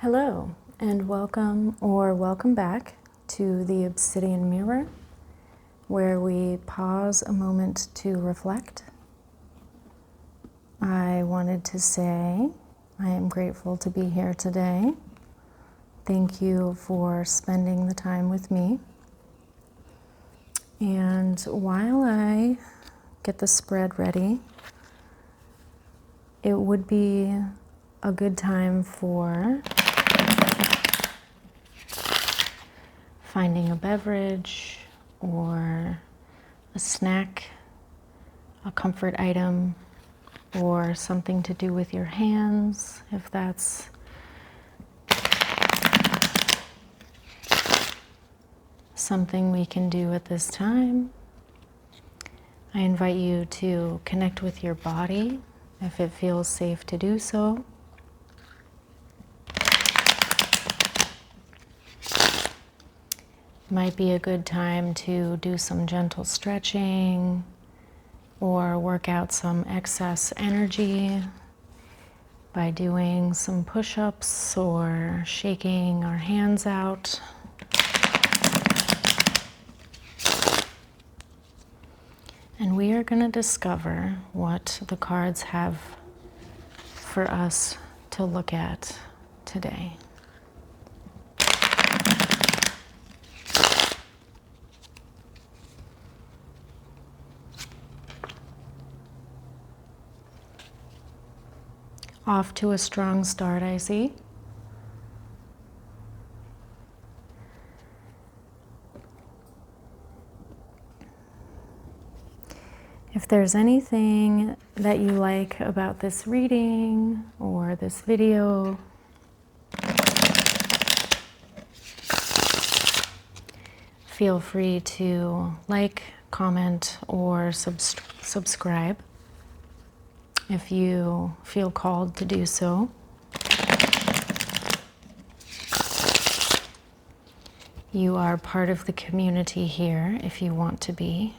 Hello, and welcome back to the Obsidian Mirror, where we pause a moment to reflect. I wanted to say I am grateful to be here today. Thank you for spending the time with me. And while I get the spread ready, it would be a good time for finding a beverage or a snack, a comfort item, or something to do with your hands, if that's something we can do at this time. I invite you to connect with your body if it feels safe to do so. Might be a good time to do some gentle stretching or work out some excess energy by doing some push-ups or shaking our hands out. And we are going to discover what the cards have for us to look at today. Off to a strong start, I see. If there's anything that you like about this reading or this video, feel free to like, comment, or subscribe if you feel called to do so. You are part of the community here if you want to be.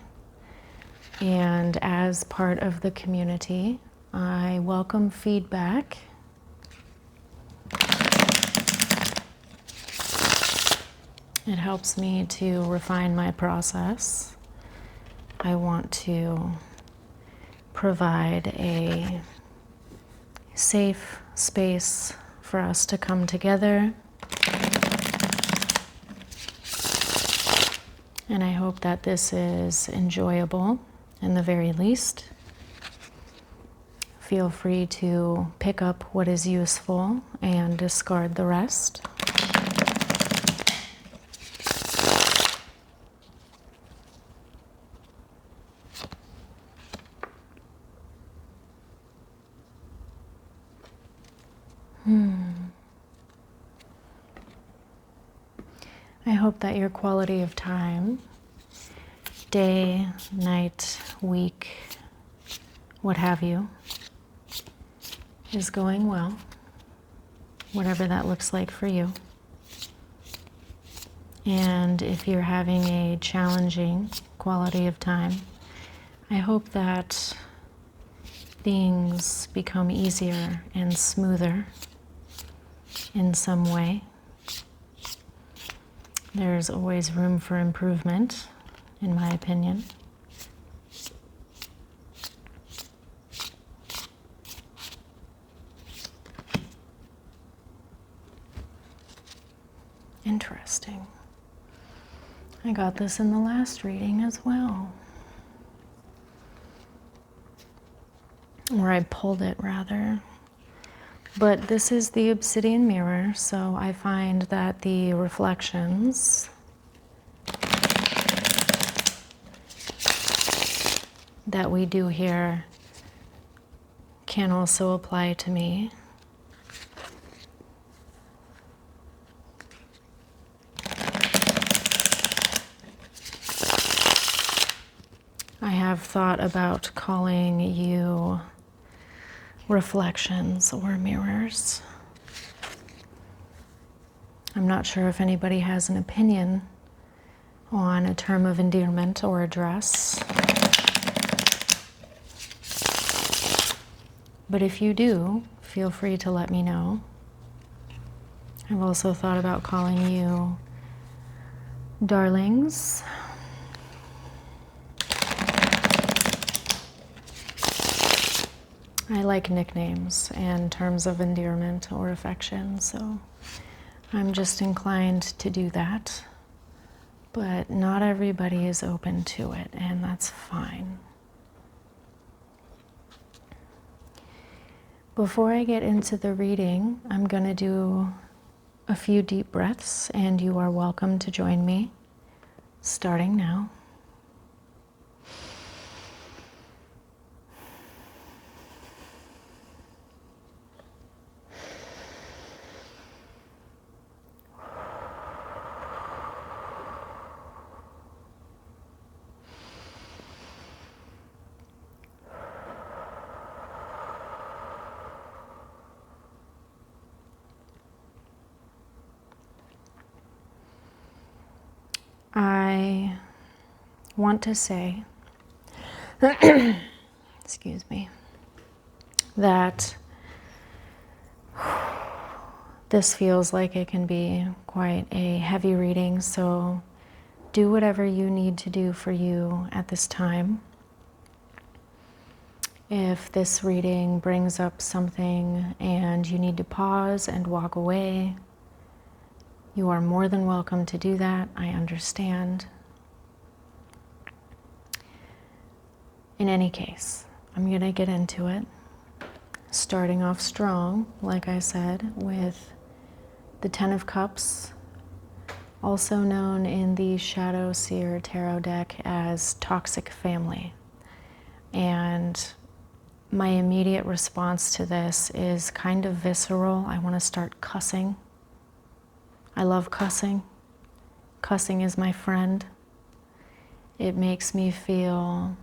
And as part of the community, I welcome feedback. It helps me to refine my process. I want to provide a safe space for us to come together. And I hope that this is enjoyable in the very least. Feel free to pick up what is useful and discard the rest. I hope that your quality of time, day, night, week, what have you, is going well, whatever that looks like for you. And if you're having a challenging quality of time, I hope that things become easier and smoother in some way. There's always room for improvement, in my opinion. Interesting. I got this in the last reading as well. Or I pulled it, rather. But this is the Obsidian Mirror, so I find that the reflections that we do here can also apply to me. I have thought about calling you reflections or mirrors. I'm not sure if anybody has an opinion on a term of endearment or address. But if you do, feel free to let me know. I've also thought about calling you darlings. I like nicknames and terms of endearment or affection, so I'm just inclined to do that. But not everybody is open to it, and that's fine. Before I get into the reading, I'm going to do a few deep breaths, and you are welcome to join me, starting now. I want to say, excuse me, that this feels like it can be quite a heavy reading, so do whatever you need to do for you at this time. If this reading brings up something and you need to pause and walk away, you are more than welcome to do that. I understand. In any case, I'm going to get into it, starting off strong, like I said, with the Ten of Cups, also known in the Shadow Seer Tarot deck as Toxic Family. And my immediate response to this is kind of visceral. I want to start cussing. I love cussing. Cussing is my friend. It makes me feel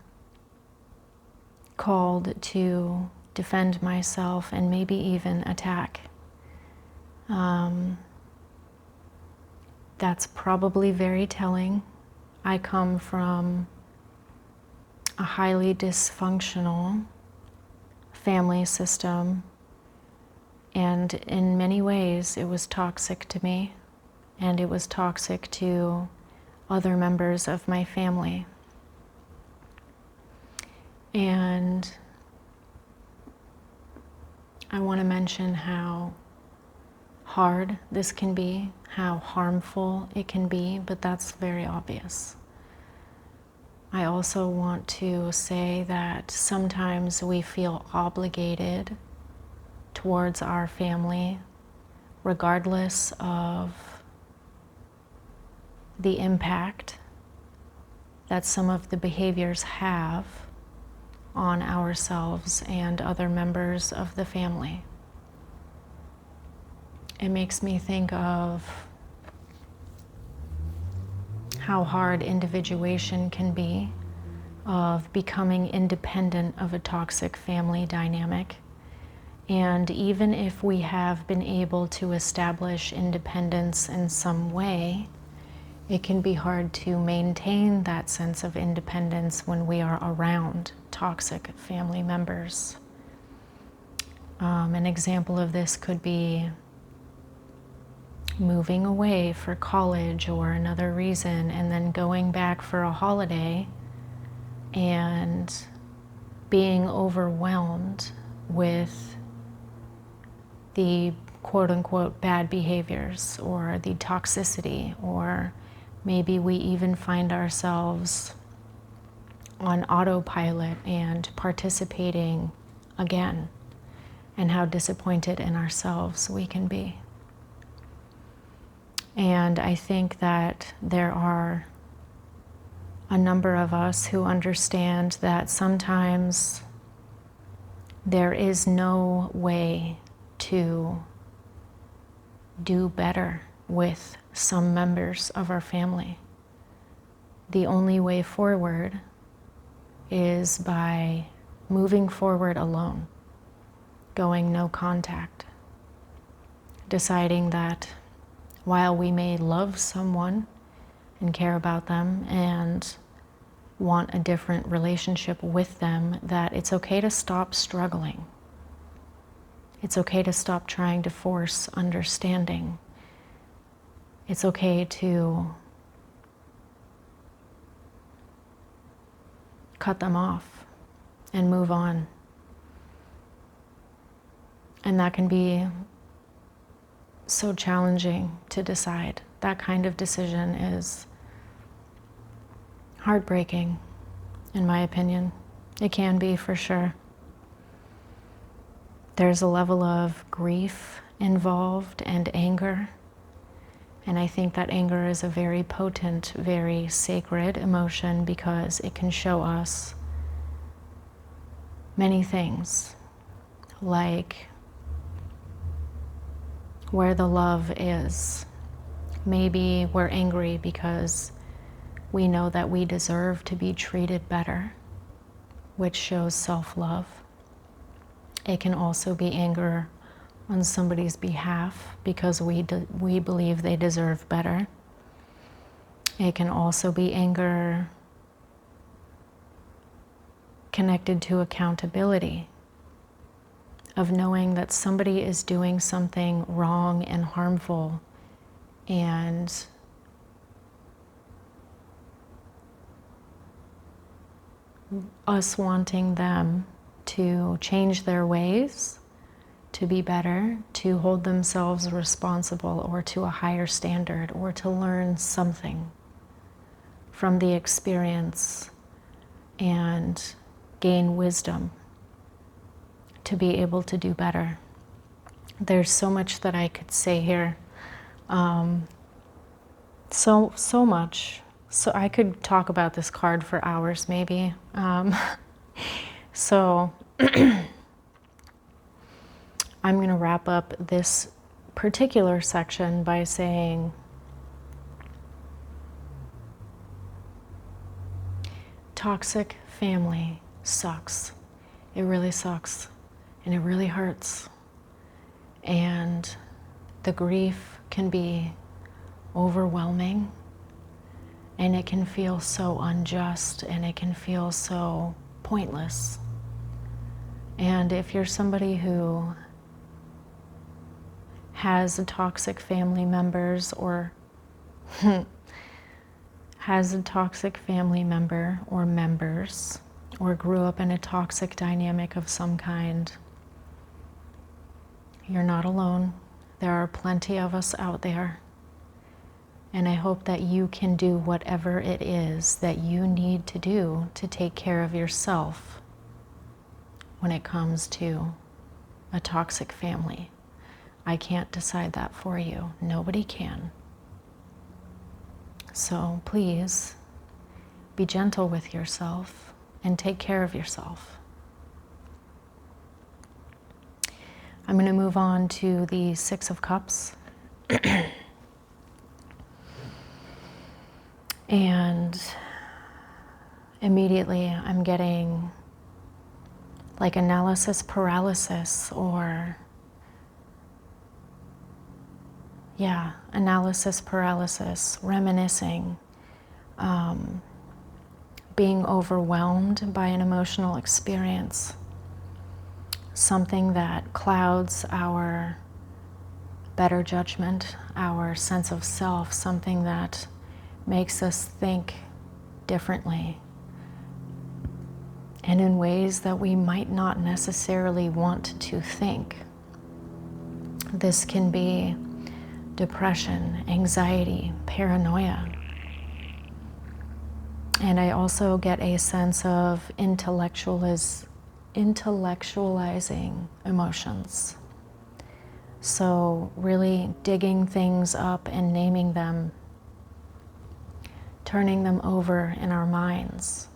called to defend myself and maybe even attack. That's probably very telling. I come from a highly dysfunctional family system, and in many ways it was toxic to me, and it was toxic to other members of my family. And I want to mention how hard this can be, how harmful it can be, but that's very obvious. I also want to say that sometimes we feel obligated towards our family, regardless of the impact that some of the behaviors have on ourselves and other members of the family. It makes me think of how hard individuation can be, of becoming independent of a toxic family dynamic. And even if we have been able to establish independence in some way, it can be hard to maintain that sense of independence when we are around toxic family members. An example of this could be moving away for college or another reason, and then going back for a holiday and being overwhelmed with the quote-unquote bad behaviors or the toxicity, or maybe we even find ourselves on autopilot and participating again, and how disappointed in ourselves we can be. And I think that there are a number of us who understand that sometimes there is no way to do better with some members of our family. The only way forward is by moving forward alone, going no contact, deciding that while we may love someone and care about them and want a different relationship with them, that it's okay to stop struggling. It's okay to stop trying to force understanding, It's okay to cut them off and move on. And that can be so challenging to decide. That kind of decision is heartbreaking, in my opinion. It can be, for sure. There's a level of grief involved and anger. And I think that anger is a very potent, very sacred emotion because it can show us many things, like where the love is. Maybe we're angry because we know that we deserve to be treated better, which shows self-love. It can also be anger on somebody's behalf because we believe they deserve better. It can also be anger connected to accountability, of knowing that somebody is doing something wrong and harmful, and us wanting them to change their ways, to be better, to hold themselves responsible or to a higher standard, or to learn something from the experience and gain wisdom to be able to do better. There's so much that I could say here. So much. So I could talk about this card for hours, maybe. So I'm going to wrap up this particular section by saying, toxic family sucks. It really sucks, and it really hurts. And the grief can be overwhelming, and it can feel so unjust, and it can feel so pointless. And if you're somebody who has toxic family members or has a toxic family member or members, or grew up in a toxic dynamic of some kind, you're not alone. There are plenty of us out there. And I hope that you can do whatever it is that you need to do to take care of yourself when it comes to a toxic family. I can't decide that for you. Nobody can. So please be gentle with yourself and take care of yourself. I'm going to move on to the Six of Cups. And immediately I'm getting like analysis paralysis, or analysis paralysis, reminiscing, being overwhelmed by an emotional experience, something that clouds our better judgment, our sense of self, something that makes us think differently and in ways that we might not necessarily want to think. This can be depression, anxiety, paranoia. And I also get a sense of intellectualizing emotions. So really digging things up and naming them, turning them over in our minds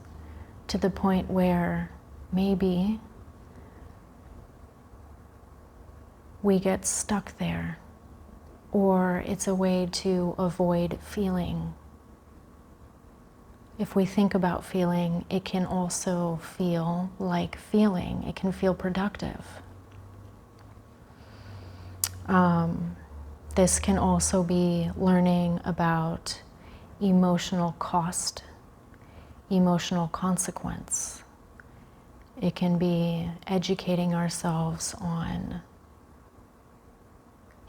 to the point where maybe we get stuck there, or it's a way to avoid feeling. If we think about feeling, it can also feel like feeling. It can feel productive. This can also be learning about emotional cost, emotional consequence. It can be educating ourselves on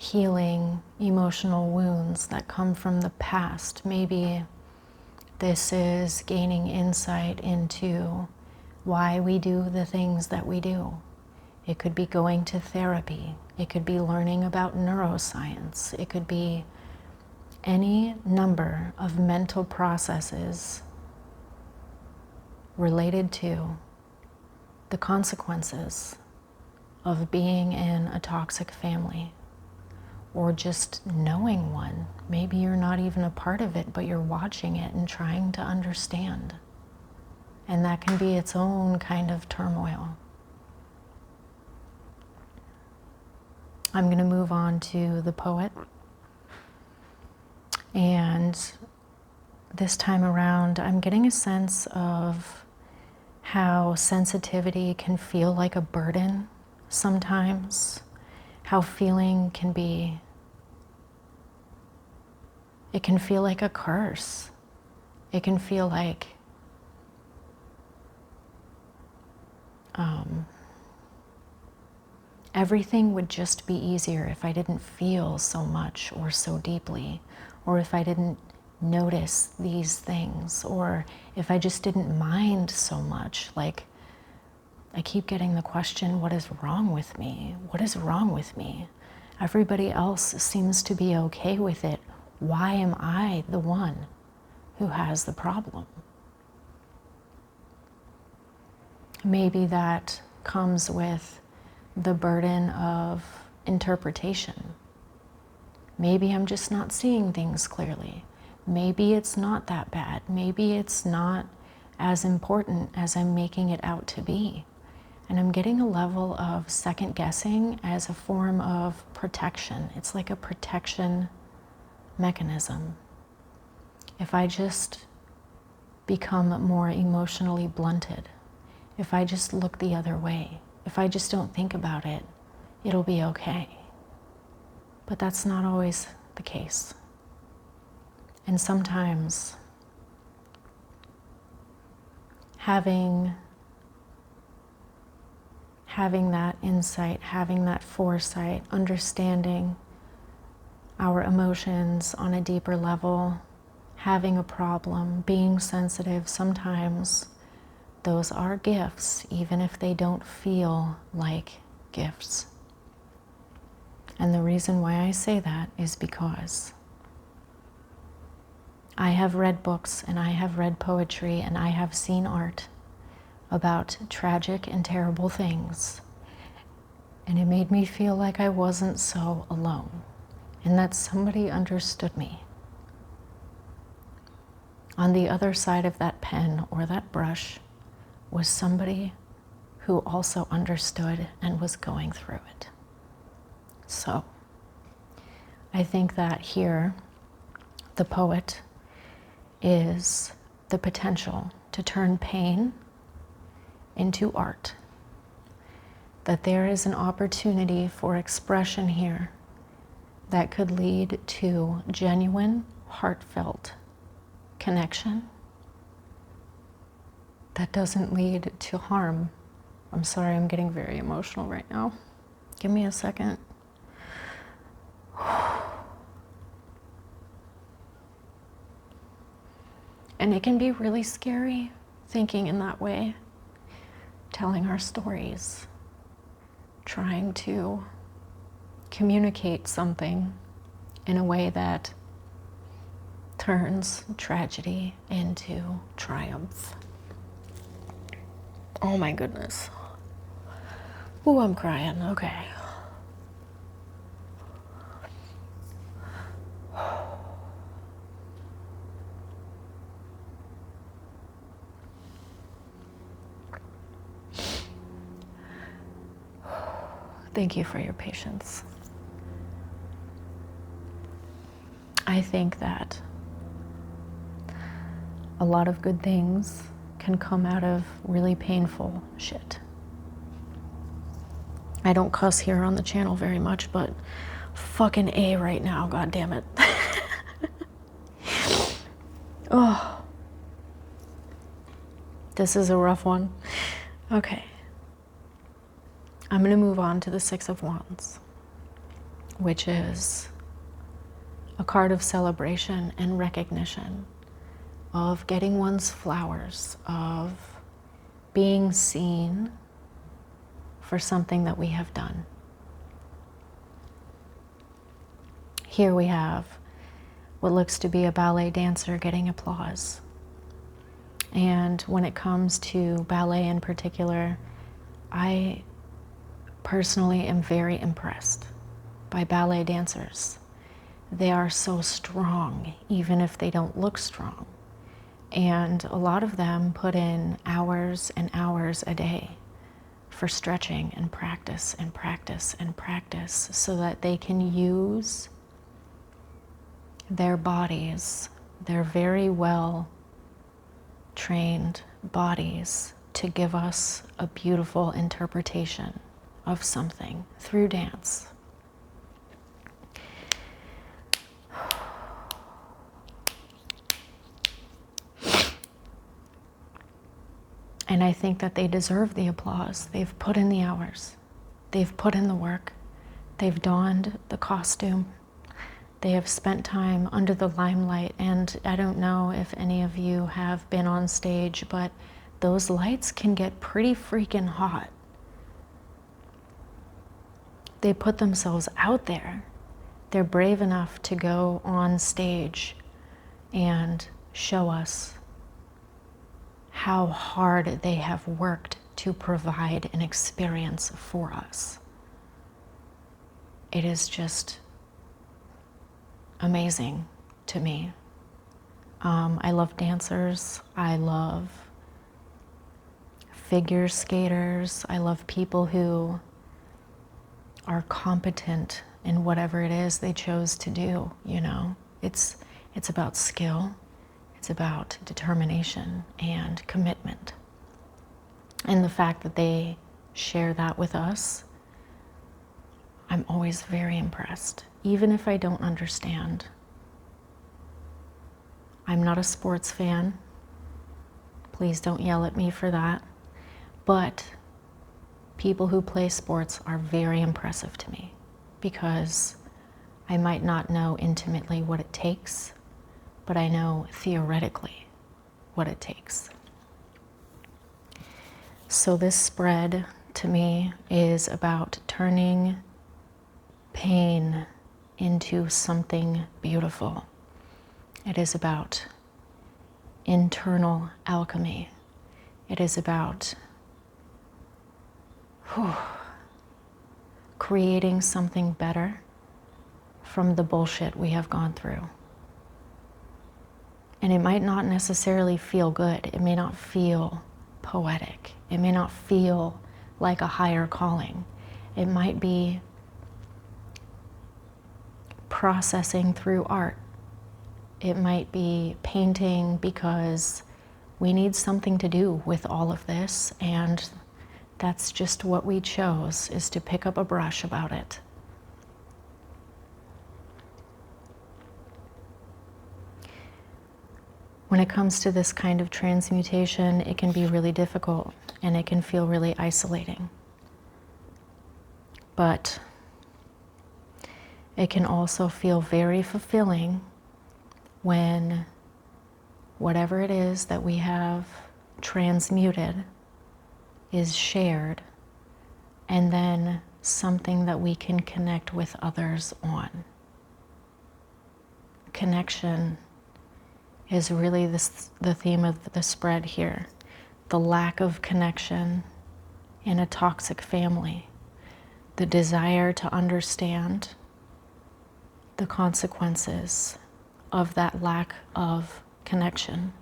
healing emotional wounds that come from the past. Maybe this is gaining insight into why we do the things that we do. It could be going to therapy. It could be learning about neuroscience. It could be any number of mental processes related to the consequences of being in a toxic family, or just knowing one. Maybe you're not even a part of it, but you're watching it and trying to understand. And that can be its own kind of turmoil. I'm going to move on to the poet. And this time around, I'm getting a sense of how sensitivity can feel like a burden sometimes. How feeling can be, it can feel like a curse. It can feel like everything would just be easier if I didn't feel so much or so deeply, or if I didn't notice these things, or if I just didn't mind so much. Like, I keep getting the question, what is wrong with me? What is wrong with me? Everybody else seems to be okay with it. Why am I the one who has the problem? Maybe that comes with the burden of interpretation. Maybe I'm just not seeing things clearly. Maybe it's not that bad. Maybe it's not as important as I'm making it out to be. And I'm getting a level of second guessing as a form of protection. It's like a protection mechanism. If I just become more emotionally blunted, if I just look the other way, if I just don't think about it, it'll be okay. But that's not always the case. And sometimes having that insight, having that foresight, understanding our emotions on a deeper level, having a problem, being sensitive, sometimes those are gifts, even if they don't feel like gifts. And the reason why I say that is because I have read books and I have read poetry and I have seen art about tragic and terrible things. And it made me feel like I wasn't so alone and that somebody understood me. On the other side of that pen or that brush was somebody who also understood and was going through it. So I think that here, the poet is the potential to turn pain into art. That there is an opportunity for expression here that could lead to genuine, heartfelt connection that doesn't lead to harm. I'm sorry, I'm getting very emotional right now. Give me a second. And it can be really scary thinking in that way, telling our stories, trying to communicate something in a way that turns tragedy into triumph. Oh my goodness. Ooh, I'm crying. Okay. Thank you for your patience. I think that a lot of good things can come out of really painful shit. I don't cuss here on the channel very much, but fucking A right now, god damn it. Oh, this is a rough one. Okay. I'm going to move on to the Six of Wands. which is a card of celebration and recognition, of getting one's flowers, of being seen for something that we have done. Here we have what looks to be a ballet dancer getting applause. And when it comes to ballet in particular, I personally am very impressed by ballet dancers. They are so strong, even if they don't look strong. And a lot of them put in hours and hours a day for stretching and practice and practice and practice so that they can use their bodies, their very well trained bodies, to give us a beautiful interpretation of something through dance. And I think that they deserve the applause. They've put in the hours. They've put in the work. They've donned the costume. They have spent time under the limelight. And I don't know if any of you have been on stage, but those lights can get pretty freaking hot. They put themselves out there. They're brave enough to go on stage and show us how hard they have worked to provide an experience for us. It is just amazing to me. I love dancers. I love figure skaters. I love people who are competent in whatever it is they chose to do, you know. It's about skill. It's about determination and commitment. And the fact that they share that with us, I'm always very impressed, even if I don't understand. I'm not a sports fan. Please don't yell at me for that. But people who play sports are very impressive to me because I might not know intimately what it takes, but I know theoretically what it takes. So this spread to me is about turning pain into something beautiful. It is about internal alchemy. It is about creating something better from the bullshit we have gone through. And it might not necessarily feel good. It may not feel poetic. It may not feel like a higher calling. It might be processing through art. It might be painting because we need something to do with all of this, and that's just what we chose, is to pick up a brush about it. When it comes to this kind of transmutation, it can be really difficult and it can feel really isolating. But it can also feel very fulfilling when whatever it is that we have transmuted is shared, and then something that we can connect with others on. Connection is really the theme of the spread here. The lack of connection in a toxic family. The desire to understand the consequences of that lack of connection,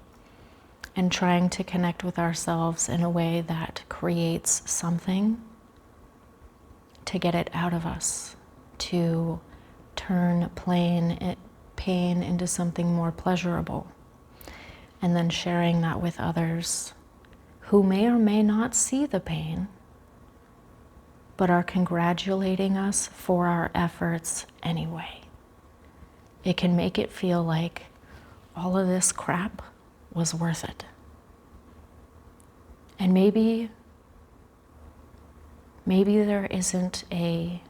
and trying to connect with ourselves in a way that creates something to get it out of us, to turn pain into something more pleasurable, and then sharing that with others who may or may not see the pain, but are congratulating us for our efforts anyway. It can make it feel like all of this crap was worth it. And maybe there isn't a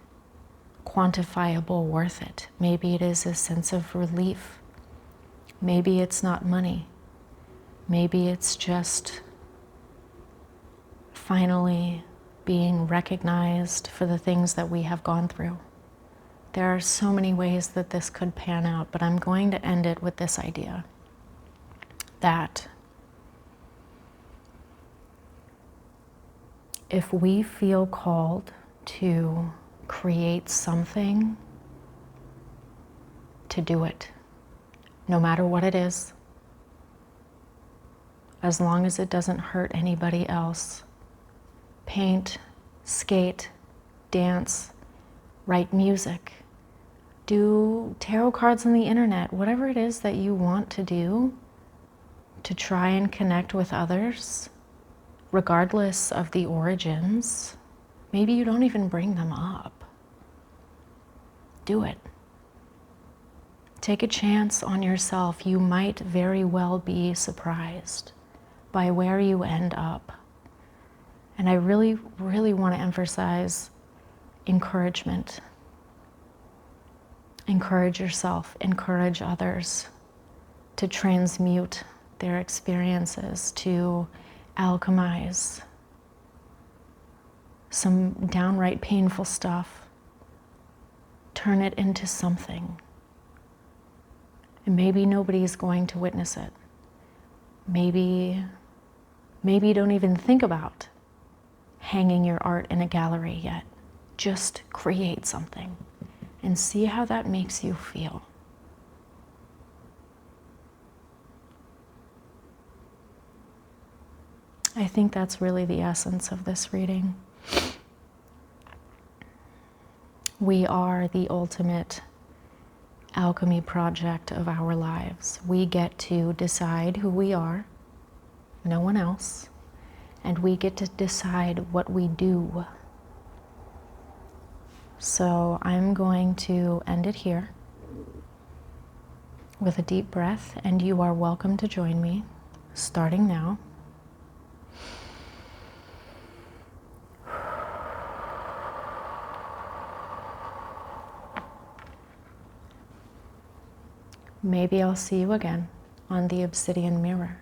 quantifiable worth it. Maybe it is a sense of relief. Maybe it's not money. Maybe it's just finally being recognized for the things that we have gone through. There are so many ways that this could pan out, but I'm going to end it with this idea that if we feel called to create something, to do it, no matter what it is, as long as it doesn't hurt anybody else. Paint, skate, dance, write music, do tarot cards on the internet, whatever it is that you want to do to try and connect with others, regardless of the origins. Maybe you don't even bring them up. Do it. Take a chance on yourself. You might very well be surprised by where you end up. And I really, really want to emphasize encouragement. Encourage yourself, encourage others to transmute their experiences, to alchemize some downright painful stuff, turn it into something. And maybe nobody's going to witness it. Maybe you don't even think about hanging your art in a gallery yet. Just create something and see how that makes you feel. I think that's really the essence of this reading. We are the ultimate alchemy project of our lives. We get to decide who we are, no one else, and we get to decide what we do. So I'm going to end it here with a deep breath, and you are welcome to join me, starting now. Maybe I'll see you again on the obsidian mirror.